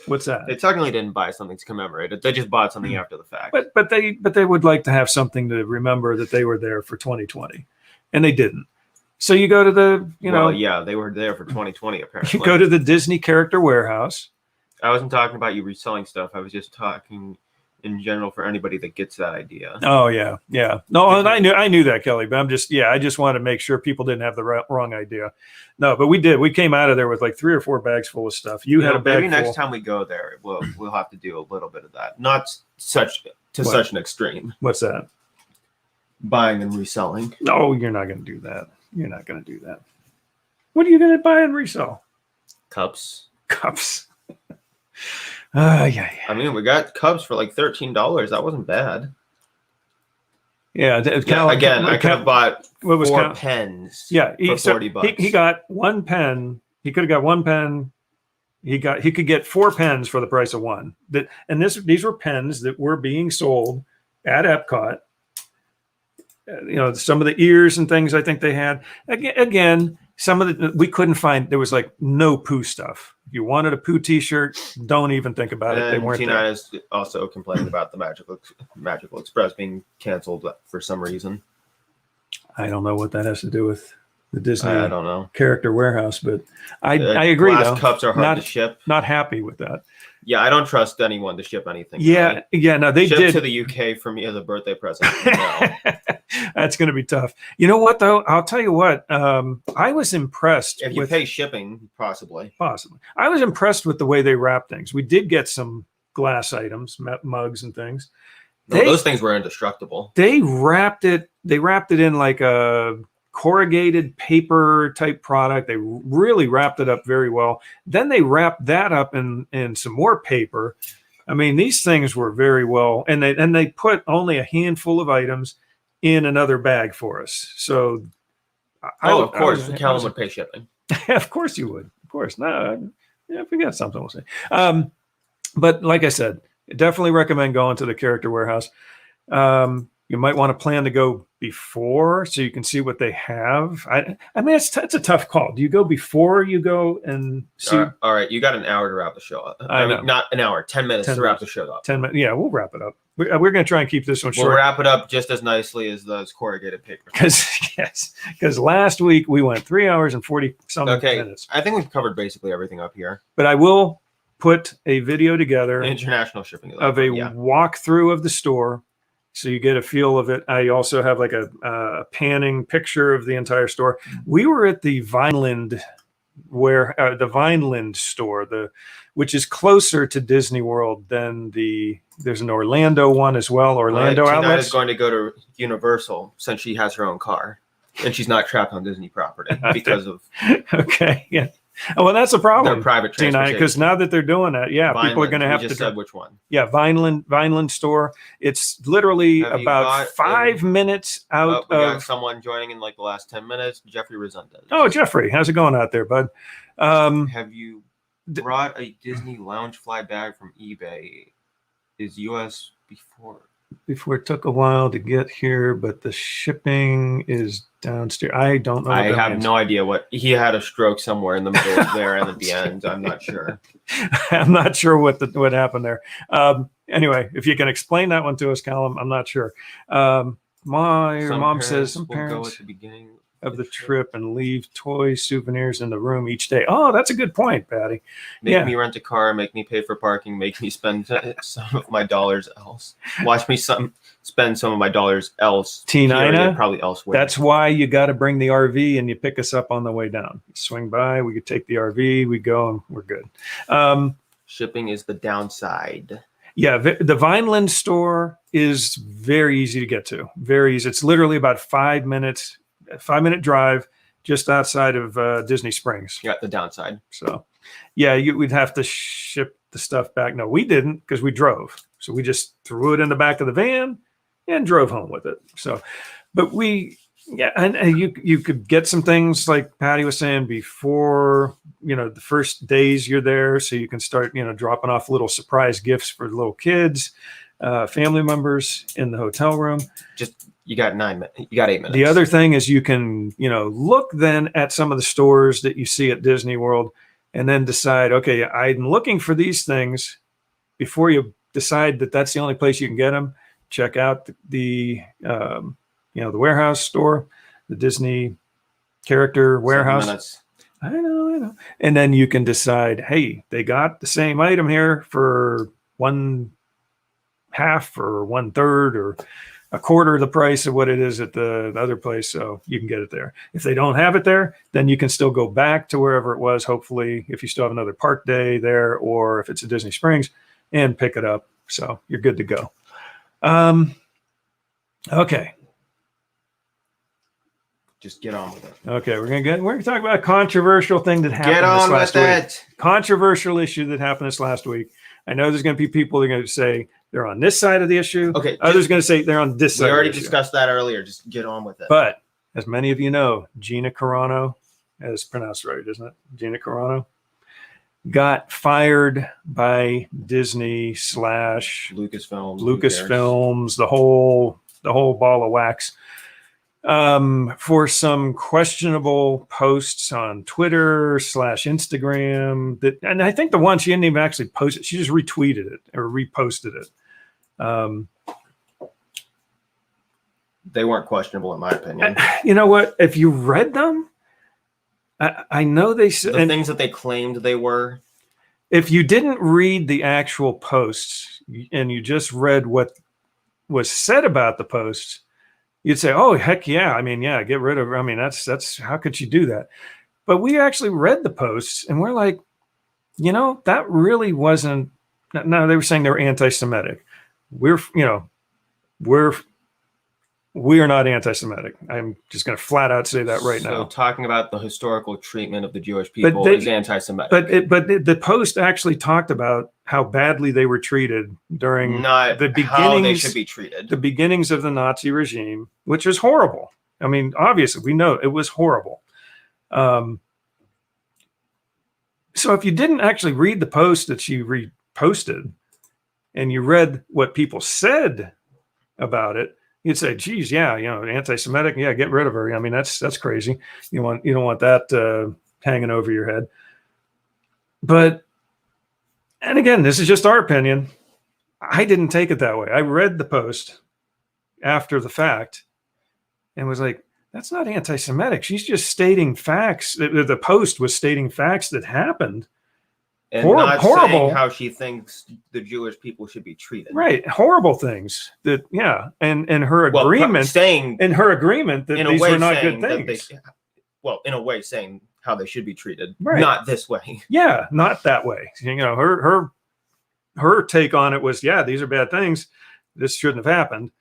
What's that? They technically didn't buy something to commemorate it. They just bought something after the fact. But they would like to have something to remember that they were there for 2020, and they didn't. So you go to the, well, yeah, they were there for 2020 apparently. You go to the Disney Character Warehouse. I wasn't talking about you reselling stuff. I was just talking in general for anybody that gets that idea. Oh yeah. No, and I knew that, Kelly, but I just wanted to make sure people didn't have the wrong idea. No, but we did. We came out of there with like 3 or 4 bags full of stuff. You had a bag maybe full. Next time we go there, we'll have to do a little bit of that. Not such an extreme. What's that? Buying and reselling. No, you're not going to do that. You're not going to do that. What are you going to buy and resell? Cups. Yeah. I mean, we got cups for like $13. That wasn't bad. Yeah. Again, I could have bought 4 pens. Yeah, for $40. He got 1 pen. He could have got 1 pen. He could get 4 pens for the price of 1. These were pens that were being sold at Epcot. Some of the ears and things I think they had. Again, some of we couldn't find. There was like no Pooh stuff. If you wanted a Pooh T-shirt, don't even think about it. They weren't Gina there. is also complaining about the Magical Express being canceled for some reason. I don't know what that has to do with the Disney I don't know. Character Warehouse, but I agree. Glass though. cups are hard to ship. Not happy with that. Yeah, I don't trust anyone to ship anything. Yeah, really. No, they ship did to the UK for me as a birthday present. No. That's going to be tough. You know what, though? I'll tell you what. I was impressed. If you pay shipping, possibly. I was impressed with the way they wrapped things. We did get some glass items, mugs and things. Those things were indestructible. They wrapped it in like a corrugated paper type product. They really wrapped it up very well. Then they wrapped that up in some more paper. I mean, these things were very well, and they put only a handful of items in another bag for us. So, of course, Callum would pay shipping. Of course you would. Of course. No, if we got something, we'll say. But like I said, definitely recommend going to the Character Warehouse. You might want to plan to go before so you can see what they have. I mean, it's a tough call. Do you go before you go and see? All right, you got an hour to wrap the show up. I mean, not an hour, 10 minutes to wrap the show up. 10 minutes. Yeah, we'll wrap it up. We're going to try and keep this one short. We'll wrap it up just as nicely as those corrugated paper. Because last week we went 3 hours and 40-something minutes. I think we've covered basically everything up here. But I will put a video together. International shipping. Of a walkthrough of the store. So you get a feel of it. I also have like a panning picture of the entire store. We were at the Vineland store, which is closer to Disney World than there's an Orlando one as well. Orlando Outlets. Tina is going to go to Universal since she has her own car and she's not trapped on Disney property because of. Okay. Yeah. Oh, well, that's a problem. Their private transportation. Because now that they're doing that, Vineland, people are going to have to. Said which one? Yeah, Vineland store. It's literally about 5 minutes out we of. Got someone joining in like the last 10 minutes. Jeffrey Resendez. Oh, Jeffrey, how's it going out there, bud? Have you brought a Disney Loungefly bag from eBay? Is U.S. Before it took a while to get here, but the shipping is downstairs. I don't know. I have no idea what he had a stroke somewhere in the middle there and at the end. I'm not sure. I'm not sure what happened there. Anyway, if you can explain that one to us, Callum, I'm not sure. Your mom says some parents will go at the beginning of the trip and leave toys, souvenirs in the room each day. Oh, that's a good point, Patty. Make me rent a car, make me pay for parking, make me spend some of my dollars else. Watch me spend some of my dollars else. T9, probably elsewhere. That's why you got to bring the RV and you pick us up on the way down. Swing by, we could take the RV, we go, and we're good. Shipping is the downside. Yeah, the Vineland store is very easy to get to. Very easy. It's literally about 5 minutes, a 5-minute drive just outside of Disney Springs. Yeah, the downside. So, yeah, we'd have to ship the stuff back. No, we didn't because we drove. So we just threw it in the back of the van and drove home with it. So, but and you could get some things like Patty was saying before, the first days you're there. So you can start, dropping off little surprise gifts for little kids, family members in the hotel room. You got 9 minutes. You got 8 minutes. The other thing is you can, look then at some of the stores that you see at Disney World and then decide, okay, I'm looking for these things. Before you decide that that's the only place you can get them, check out the warehouse store, the Disney character warehouse. 7 minutes. I know. And then you can decide, hey, they got the same item here for 1/2 or 1/3 or a quarter of the price of what it is at the other place. So you can get it there. If they don't have it there, then you can still go back to wherever it was. Hopefully, if you still have another park day there, or if it's at Disney Springs, and pick it up. So you're good to go. Okay. Just get on with it. Okay, we're gonna talk about a controversial thing that happened. Get on with it. Controversial issue that happened this last week. I know there's going to be people that are going to say they're on this side of the issue. Okay. Others going to say they're on this side. We already of the discussed that earlier. Just get on with it. But as many of you know, Gina Carano, as pronounced right, isn't it? Gina Carano got fired by Disney / Lucasfilms, the whole ball of wax, for some questionable posts on Twitter / Instagram and I think the one she didn't even actually post it. She just retweeted it or reposted it. They weren't questionable in my opinion. You know what? If you read them, I know they said the things that they claimed they were. If you didn't read the actual posts and you just read what was said about the posts, you'd say, "Oh, heck yeah! I mean, yeah, get rid of her." I mean, that's how could you do that? But we actually read the posts and we're like, that really wasn't. No, they were saying they were anti-Semitic. We are not anti-Semitic. I'm just going to flat out say that right now. So talking about the historical treatment of the Jewish people is anti-Semitic. But the post actually talked about how badly they were treated during the beginnings. How they should be treated. The beginnings of the Nazi regime, which was horrible. I mean, obviously, we know it was horrible. So if you didn't actually read the post that she reposted, and you read what people said about it, you'd say, geez, yeah, anti-Semitic, yeah, get rid of her. I mean, that's crazy. You don't want that hanging over your head. But, and again, this is just our opinion. I didn't take it that way. I read the post after the fact and was like, that's not anti-Semitic. She's just stating facts. The post was stating facts that happened. And not horrible. Saying how she thinks the Jewish people should be treated. Right. Horrible things and her agreement that these were not good things. In a way saying how they should be treated. Right. Not this way. Yeah. Not that way. Her take on it was, yeah, these are bad things. This shouldn't have happened.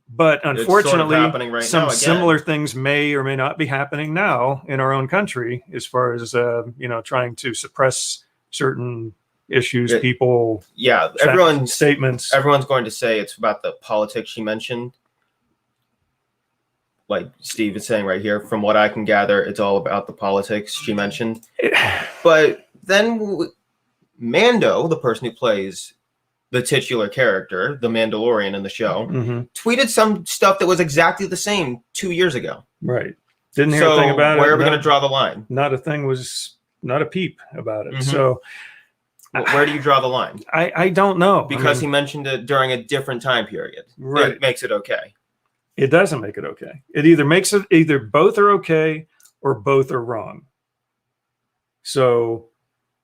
But unfortunately, some similar things may or may not be happening now in our own country as far as, trying to suppress certain issues, people. Yeah, statements. Everyone's going to say it's about the politics she mentioned. Like Steve is saying right here, from what I can gather, it's all about the politics she mentioned. But then Mando, the person who plays the titular character, the Mandalorian in the show, tweeted some stuff that was exactly the same 2 years ago. Right. Didn't hear a thing about it. Where are we going to draw the line? Not a peep about it. So where do you draw the line? I don't know. Because he mentioned it during a different time period. Right. It makes it okay. It doesn't make it okay. It either both are okay or both are wrong. So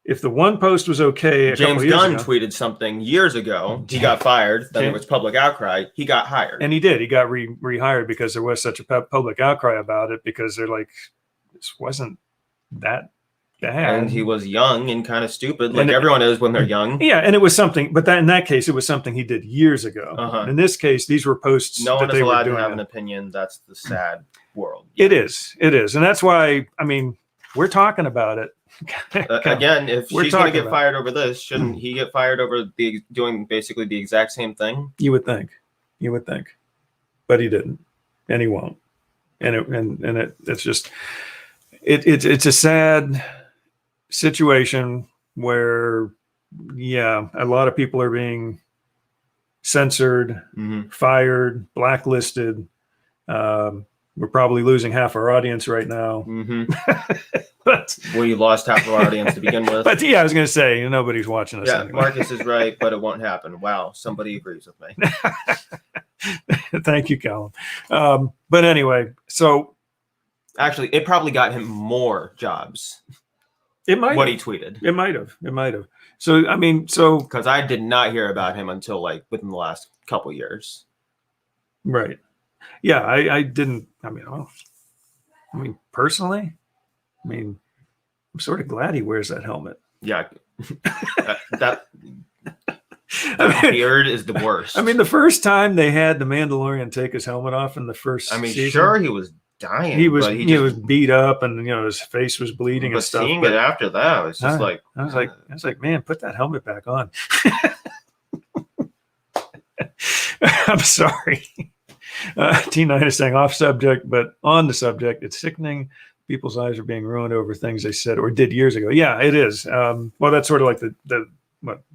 if the one post was okay, James Gunn tweeted something years ago. He got fired. Then there was public outcry. He got hired. And he did. He got rehired because there was such a public outcry about it, because they're like, this wasn't that bad. And he was young and kind of stupid, like everyone is when they're young. Yeah, and it was something, but in that case, it was something he did years ago. In this case, these were posts. No one that is they allowed were to have doing an opinion. That's the sad world. It is, and that's why. I mean, we're talking about it. Again, if she's going to get about fired over this, shouldn't he get fired over doing basically the exact same thing? You would think, but he didn't, and he won't. And it's just it's a sad situation where, yeah, a lot of people are being censored, fired, blacklisted. We're probably losing half our audience right now. But we lost half of our audience to begin with. But yeah, I was going to say, nobody's watching us. Yeah, anyway. Marcus is right, but it won't happen. Wow, somebody agrees with me. Thank you, Callum. But anyway, so actually, it probably got him more jobs. It might. What he tweeted. It might have. So I mean, because I did not hear about him until like within the last couple years. Right. Yeah, I didn't. I mean, personally, I'm sort of glad he wears that helmet. Yeah, that beard is the worst. I mean, the first time they had the Mandalorian take his helmet off in the first season, sure, he was dying. He was beat up, and his face was bleeding and stuff. Seeing it after that, it's just I was like, man, put that helmet back on. I'm sorry. T9 is saying off subject, but on the subject. It's sickening. People's lives are being ruined over things they said or did years ago. Yeah, it is. Well, that's sort of like the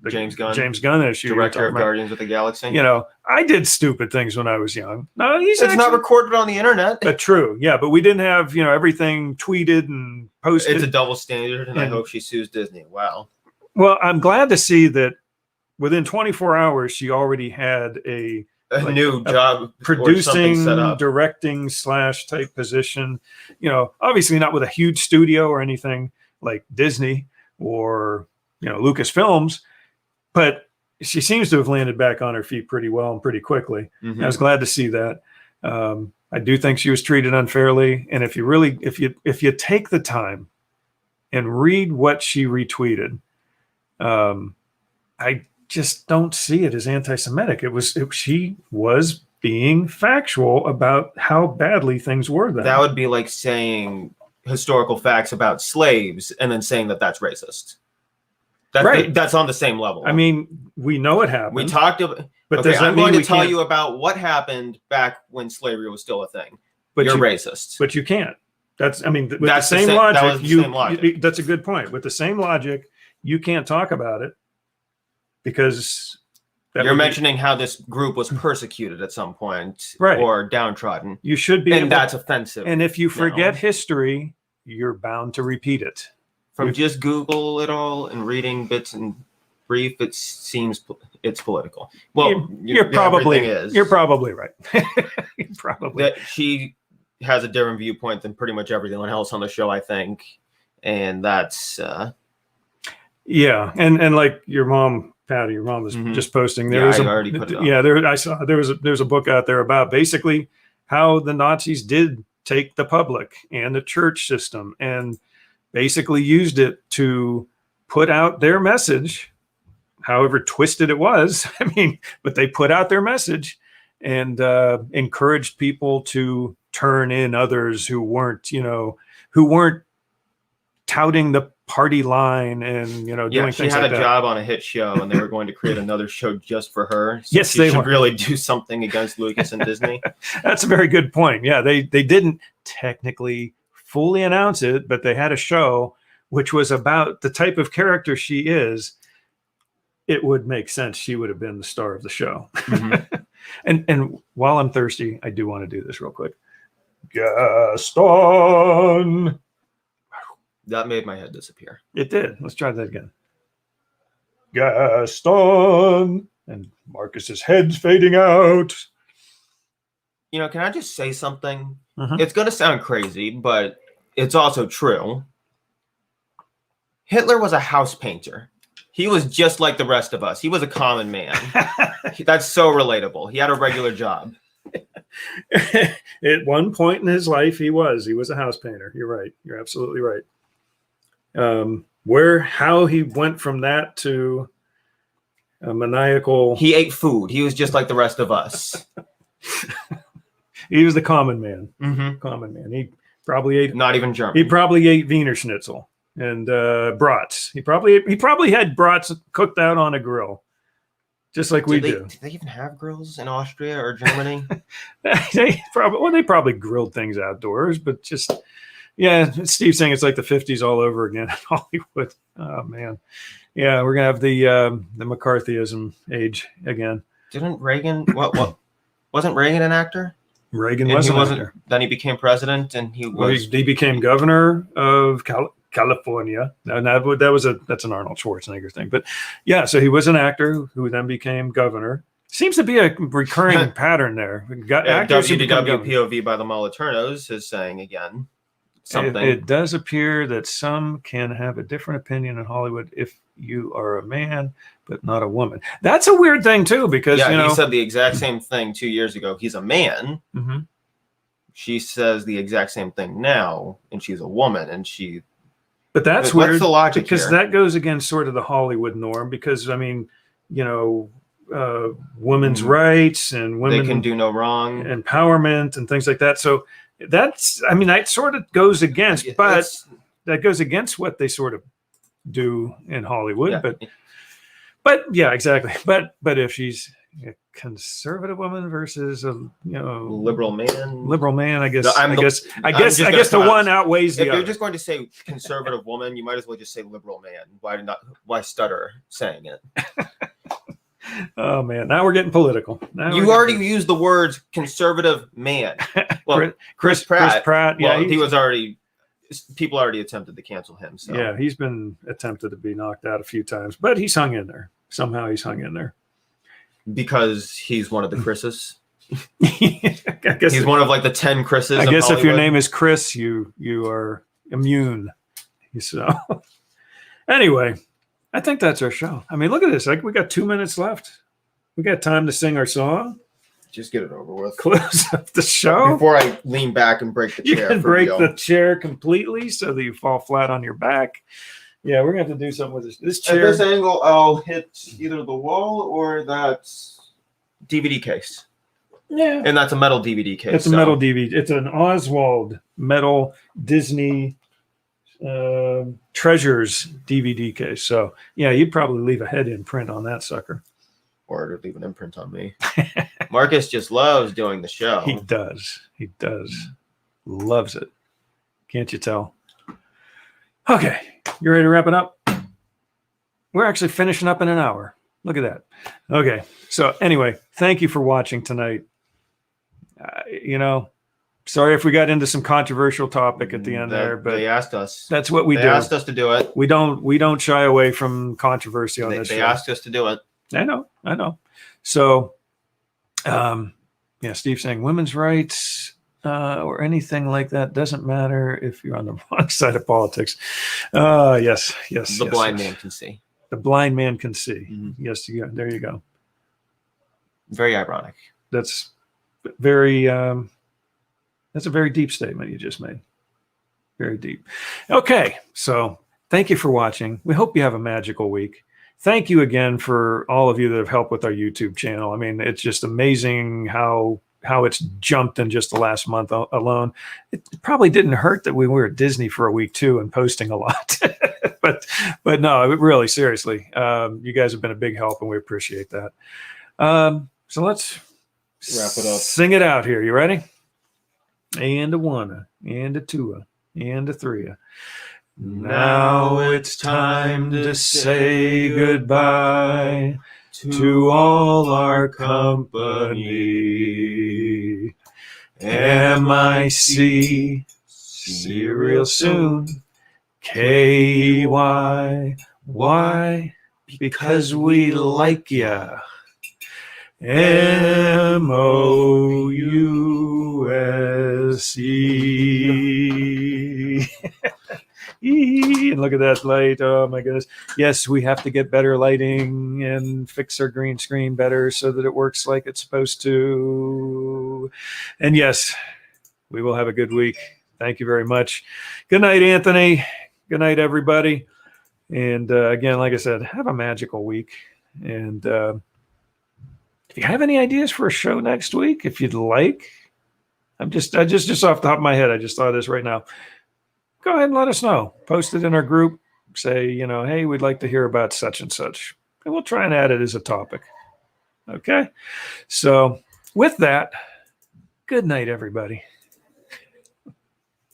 James Gunn issue. Director of Guardians of the Galaxy. I did stupid things when I was young. No, it's not recorded on the internet. But true. Yeah, but we didn't have, everything tweeted and posted. It's a double standard, and I hope she sues Disney. Wow. Well, I'm glad to see that within 24 hours, she already had a new job producing, directing / type position. Obviously not with a huge studio or anything like Disney or Lucasfilms, but she seems to have landed back on her feet pretty well and pretty quickly. I was glad to see that. I do think she was treated unfairly, and if you take the time and read what she retweeted, I just don't see it as anti-Semitic. She was being factual about how badly things were then. That would be like saying historical facts about slaves and then saying that that's racist. Right. That's on the same level. I mean, we know it happened. We talked about, but I'm going to tell you about what happened back when slavery was still a thing. But you're racist. But you can't. That's the same logic. That's a good point. With the same logic, you can't talk about it because you're mentioning how this group was persecuted at some point, right, or downtrodden. You should be, and that's offensive. And if you forget history, you're bound to repeat it. From just Google it all and reading bits and brief, it seems it's political. Well, you're probably right. You're probably that she has a different viewpoint than pretty much everyone else on the show, I think, and that's yeah. And like your mom, Patty, your mom was just posting. I already put it up. Yeah, I saw there's a book out there about basically how the Nazis did take the public and the church system and basically used it to put out their message, however twisted it was. I mean, but they put out their message and encouraged people to turn in others who weren't touting the party line and doing things like that. She had a job on a hit show, and they were going to create another show just for her. So yes, they should really do something against Lucas and Disney. That's a very good point. Yeah, they didn't technically fully announce it, but they had a show which was about the type of character she is. It would make sense she would have been the star of the show. And while I'm thirsty, I do want to do this real quick. Gaston. That made my head disappear. It did. Let's try that again. Gaston. And Marcus's head's fading out. Can I just say something? It's going to sound crazy, but it's also true. Hitler was a house painter. He was just like the rest of us. He was a common man. That's so relatable. He had a regular job. At one point in his life, he was a house painter. You're right. You're absolutely right. How he went from that to a maniacal. He ate food. He was just like the rest of us. He was the common man. Mm-hmm. Common man. He probably ate. Not even German. He probably ate Wiener Schnitzel and brats. He probably had brats cooked out on a grill, just like we do. Do they even have grills in Austria or Germany? They probably grilled things outdoors, but just Steve's saying it's like the 50s all over again in Hollywood. Oh man, yeah, we're gonna have the McCarthyism age again. Didn't Reagan? What? Wasn't Reagan an actor? Reagan wasn't. Then he became president, and he became governor of California. And that's an Arnold Schwarzenegger thing. But yeah, so he was an actor who then became governor. Seems to be a recurring pattern there. WDWpov by the Moliternos is saying again something. It does appear that some can have a different opinion in Hollywood if you are a man, but not a woman. That's a weird thing too, because he said the exact same thing 2 years ago. He's a man. Mm-hmm. She says the exact same thing now, and she's a woman, and she. But that's weird. What's the logic because here? That goes against sort of the Hollywood norm. Because women's rights and women they can do no wrong, empowerment and things like that. So that sort of goes against, that goes against what they sort of do in Hollywood. Yeah. But yeah, exactly. But if she's a conservative woman versus a liberal man, I guess the one outweighs the other. If you're just going to say conservative woman, you might as well just say liberal man. Why stutter saying it? Oh man, now we're getting political. You already used the words conservative man. Well, Chris Pratt. Well, people already attempted to cancel him. So yeah, he's been attempted to be knocked out a few times, but he's hung in there. Somehow he's hung in there. Because he's one of the Chris's. I guess he's one of like the 10 Chris's. I guess if your name is Chris, you are immune. So anyway, I think that's our show. I mean, look at this. Like, we got 2 minutes left. We got time to sing our song. Just get it over with. Close up the show. Before I lean back and break the chair. You can break the chair completely so that you fall flat on your back. Yeah, we're going to have to do something with this chair. At this angle, I'll hit either the wall or that DVD case. Yeah. And that's a metal DVD case. It's a metal DVD. It's an Oswald metal Disney Treasures DVD case. So, yeah, you'd probably leave a head imprint on that sucker. Or it'd leave an imprint on me. Marcus just loves doing the show. He does. He does. Loves it. Can't you tell? Okay. You ready to wrap it up? We're actually finishing up in an hour. Look at that. Okay. So anyway, thank you for watching tonight. Sorry if we got into some controversial topic at the end there, but they asked us. That's what we do. They asked us to do it. We don't shy away from controversy on this show. They asked us to do it. I know. So, Steve saying women's rights or anything like that doesn't matter if you're on the wrong side of politics. Yes. The blind man can see. The blind man can see. Mm-hmm. Yes, there you go. Very ironic. That's very. That's a very deep statement you just made. Very deep. Okay, so thank you for watching. We hope you have a magical week. Thank you again for all of you that have helped with our YouTube channel. I mean, it's just amazing how it's jumped in just the last month alone. It probably didn't hurt that we were at Disney for a week too and posting a lot. but no, really, seriously, you guys have been a big help and we appreciate that. So let's wrap it up. Sing it out here. You ready? And a one, and a two, and a three. Now it's time to say goodbye to all our company. MIC, see you real soon. KY, why? Because we like ya. MOUSE. And look at that light. Oh my goodness. Yes, we have to get better lighting and fix our green screen better so that it works like it's supposed to. And yes, we will have a good week. Thank you very much. Good night, Anthony. Good night, everybody. And again, like I said, have a magical week. And if you have any ideas for a show next week, if you'd like, just off the top of my head, I just thought of this right now. Go ahead and let us know. Post it in our group. Say, hey, we'd like to hear about such and such. And we'll try and add it as a topic. Okay? So with that, good night, everybody.